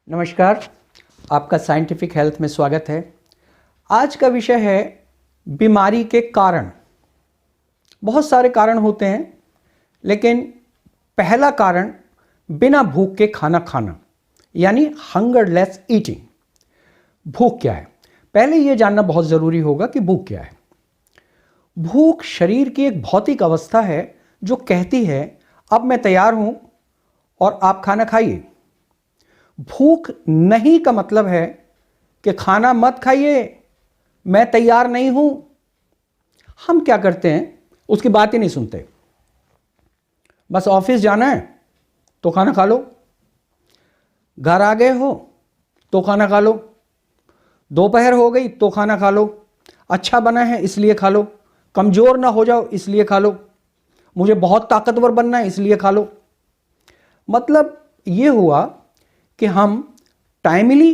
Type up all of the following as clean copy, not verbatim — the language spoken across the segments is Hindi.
नमस्कार, आपका साइंटिफिक हेल्थ में स्वागत है। आज का विषय है बीमारी के कारण। बहुत सारे कारण होते हैं, लेकिन पहला कारण बिना भूख के खाना खाना, यानी हंगरलेस ईटिंग। भूख क्या है? पहले यह जानना बहुत ज़रूरी होगा कि भूख क्या है। भूख शरीर की एक भौतिक अवस्था है जो कहती है अब मैं तैयार हूं और आप खाना खाइए। भूख नहीं का मतलब है कि खाना मत खाइए, मैं तैयार नहीं हूं। हम क्या करते हैं, उसकी बात ही नहीं सुनते। बस ऑफिस जाना है तो खाना खा लो, घर आ गए हो तो खाना खा लो, दोपहर हो गई तो खाना खा लो, अच्छा बना है इसलिए खा लो, कमजोर ना हो जाओ इसलिए खा लो, मुझे बहुत ताकतवर बनना है इसलिए खा लो। मतलब यह हुआ कि हम टाइमली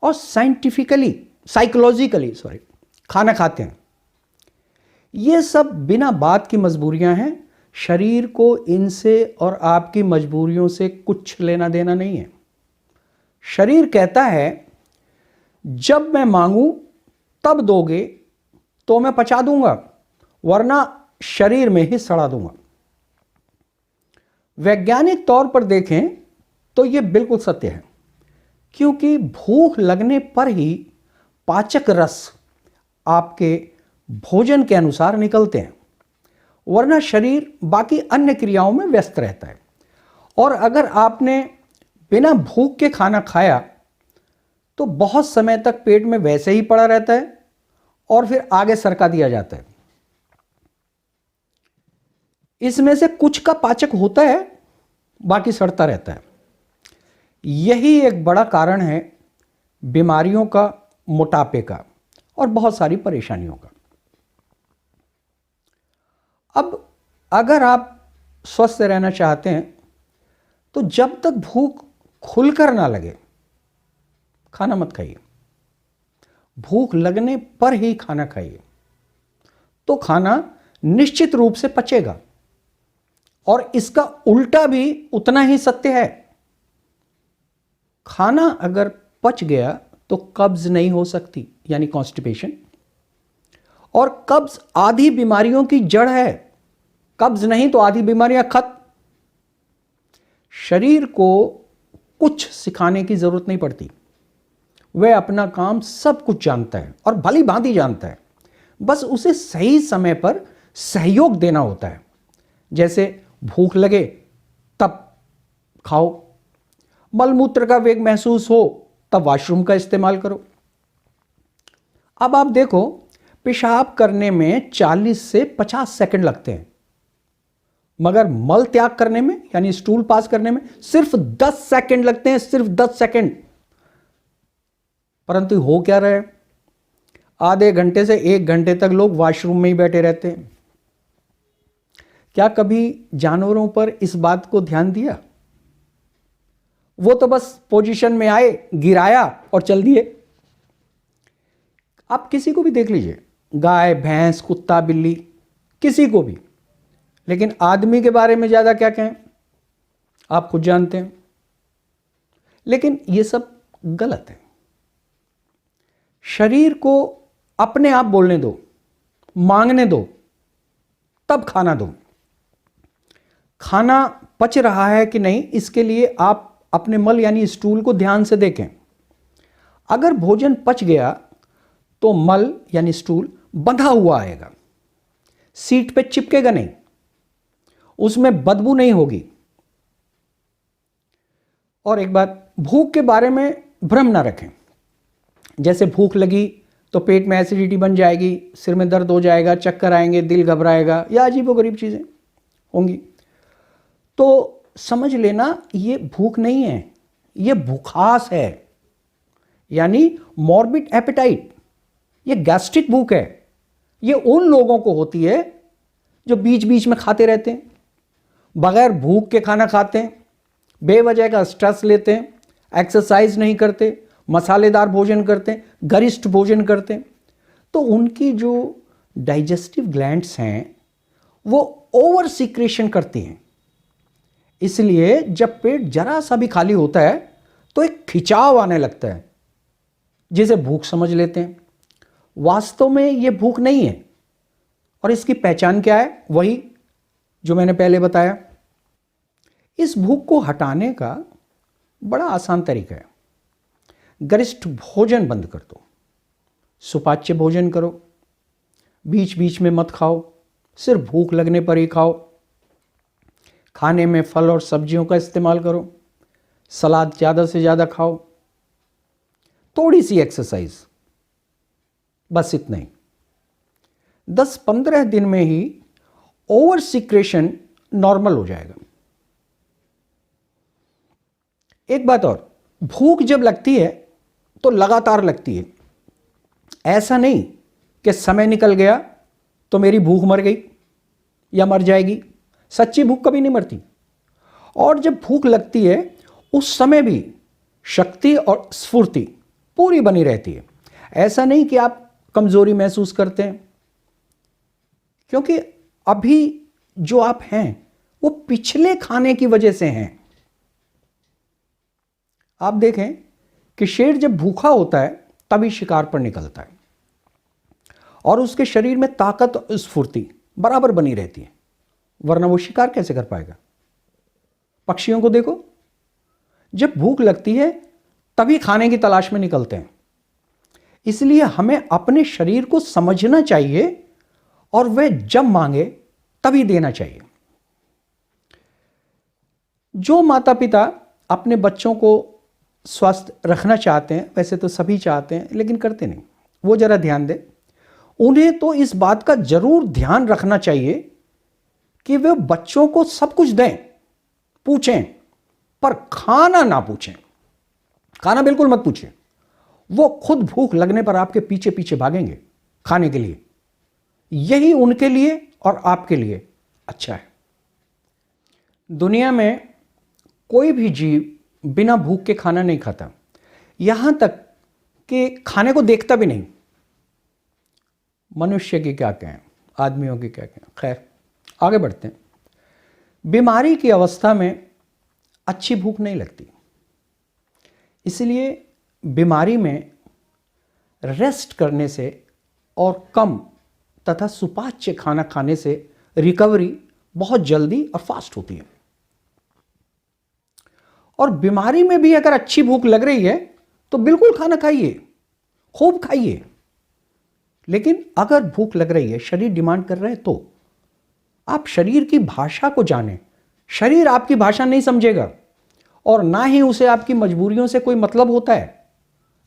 और साइकोलॉजिकली खाना खाते हैं। ये सब बिना बात की मजबूरियां हैं। शरीर को इनसे और आपकी मजबूरियों से कुछ लेना देना नहीं है। शरीर कहता है जब मैं मांगू तब दोगे तो मैं पचा दूंगा, वरना शरीर में ही सड़ा दूंगा। वैज्ञानिक तौर पर देखें तो यह बिल्कुल सत्य है, क्योंकि भूख लगने पर ही पाचक रस आपके भोजन के अनुसार निकलते हैं, वरना शरीर बाकी अन्य क्रियाओं में व्यस्त रहता है। और अगर आपने बिना भूख के खाना खाया तो बहुत समय तक पेट में वैसे ही पड़ा रहता है और फिर आगे सरका दिया जाता है। इसमें से कुछ का पाचक होता है, बाकी सड़ता रहता है। यही एक बड़ा कारण है बीमारियों का, मोटापे का और बहुत सारी परेशानियों का। अब अगर आप स्वस्थ रहना चाहते हैं तो जब तक भूख खुलकर ना लगे खाना मत खाइए। भूख लगने पर ही खाना खाइए, तो खाना निश्चित रूप से पचेगा। और इसका उल्टा भी उतना ही सत्य है। खाना अगर पच गया तो कब्ज नहीं हो सकती, यानी कॉन्स्टिपेशन। और कब्ज आधी बीमारियों की जड़ है। कब्ज नहीं तो आधी बीमारियां खत्म। शरीर को कुछ सिखाने की जरूरत नहीं पड़ती, वह अपना काम सब कुछ जानता है और भली भांति जानता है। बस उसे सही समय पर सहयोग देना होता है। जैसे भूख लगे तब खाओ, मलमूत्र का वेग महसूस हो तब वॉशरूम का इस्तेमाल करो। अब आप देखो, पेशाब करने में 40 से 50 सेकंड लगते हैं, मगर मल त्याग करने में यानी स्टूल पास करने में सिर्फ 10 सेकंड लगते हैं, सिर्फ 10 सेकंड। परंतु हो क्या रहा है, आधे घंटे से 1 घंटे तक लोग वॉशरूम में ही बैठे रहते हैं। क्या कभी जानवरों पर इस बात को ध्यान दिया? वो तो बस पोजीशन में आए, गिराया और चल दिए। आप किसी को भी देख लीजिए, गाय, भैंस, कुत्ता, बिल्ली, किसी को भी। लेकिन आदमी के बारे में ज्यादा क्या कहें, आप खुद जानते हैं। लेकिन ये सब गलत है। शरीर को अपने आप बोलने दो, मांगने दो, तब खाना दो। खाना पच रहा है कि नहीं, इसके लिए आप अपने मल यानी स्टूल को ध्यान से देखें। अगर भोजन पच गया तो मल यानी स्टूल बंधा हुआ आएगा, सीट पे चिपकेगा नहीं, उसमें बदबू नहीं होगी। और एक बात, भूख के बारे में भ्रम ना रखें। जैसे भूख लगी तो पेट में एसिडिटी बन जाएगी, सिर में दर्द हो जाएगा, चक्कर आएंगे, दिल घबराएगा, या अजीबोगरीब चीजें होंगी, तो समझ लेना ये भूख नहीं है, ये भूखास है, यानी मॉर्बिड एपेटाइट। ये गैस्ट्रिक भूख है। ये उन लोगों को होती है जो बीच बीच में खाते रहते हैं, बगैर भूख के खाना खाते हैं, बेवजह का स्ट्रेस लेते हैं, एक्सरसाइज नहीं करते, मसालेदार भोजन करते हैं, गरिष्ठ भोजन करते हैं। तो उनकी जो डाइजेस्टिव ग्लैंड्स हैं वो ओवर सीक्रेशन करती हैं। इसलिए जब पेट जरा सा भी खाली होता है तो एक खिंचाव आने लगता है जिसे भूख समझ लेते हैं। वास्तव में ये भूख नहीं है। और इसकी पहचान क्या है? वही जो मैंने पहले बताया। इस भूख को हटाने का बड़ा आसान तरीका है। गरिष्ठ भोजन बंद कर दो, सुपाच्य भोजन करो, बीच बीच में मत खाओ, सिर्फ भूख लगने पर ही खाओ। खाने में फल और सब्जियों का इस्तेमाल करो, सलाद ज़्यादा से ज़्यादा खाओ, थोड़ी सी एक्सरसाइज, बस इतना ही। 10-15 दिन में ही ओवर सिक्रेशन नॉर्मल हो जाएगा। एक बात और, भूख जब लगती है तो लगातार लगती है। ऐसा नहीं कि समय निकल गया तो मेरी भूख मर गई या मर जाएगी। सच्ची भूख कभी नहीं मरती। और जब भूख लगती है उस समय भी शक्ति और स्फूर्ति पूरी बनी रहती है। ऐसा नहीं कि आप कमजोरी महसूस करते हैं, क्योंकि अभी जो आप हैं वो पिछले खाने की वजह से हैं। आप देखें कि शेर जब भूखा होता है तभी शिकार पर निकलता है और उसके शरीर में ताकत और स्फूर्ति बराबर बनी रहती है, वरना वो शिकार कैसे कर पाएगा? पक्षियों को देखो, जब भूख लगती है तभी खाने की तलाश में निकलते हैं। इसलिए हमें अपने शरीर को समझना चाहिए और वह जब मांगे तभी देना चाहिए। जो माता पिता अपने बच्चों को स्वस्थ रखना चाहते हैं, वैसे तो सभी चाहते हैं लेकिन करते नहीं, वो जरा ध्यान दें। उन्हें तो इस बात का जरूर ध्यान रखना चाहिए कि वे बच्चों को सब कुछ दें, पूछें, पर खाना ना पूछें। खाना बिल्कुल मत पूछें। वो खुद भूख लगने पर आपके पीछे पीछे भागेंगे खाने के लिए। यही उनके लिए और आपके लिए अच्छा है। दुनिया में कोई भी जीव बिना भूख के खाना नहीं खाता, यहां तक कि खाने को देखता भी नहीं। मनुष्य की क्या कहें, आदमियों की क्या कहें। खैर, आगे बढ़ते हैं। बीमारी की अवस्था में अच्छी भूख नहीं लगती, इसलिए बीमारी में रेस्ट करने से और कम तथा सुपाच्य खाना खाने से रिकवरी बहुत जल्दी और फास्ट होती है। और बीमारी में भी अगर अच्छी भूख लग रही है तो बिल्कुल खाना खाइए, खूब खाइए। लेकिन अगर भूख लग रही है, शरीर डिमांड कर रहा है, तो आप शरीर की भाषा को जानें। शरीर आपकी भाषा नहीं समझेगा और ना ही उसे आपकी मजबूरियों से कोई मतलब होता है।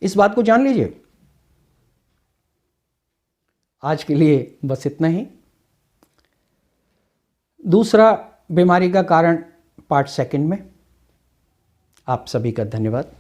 इस बात को जान लीजिए। आज के लिए बस इतना ही। दूसरा बीमारी का कारण पार्ट सेकंड में। आप सभी का धन्यवाद।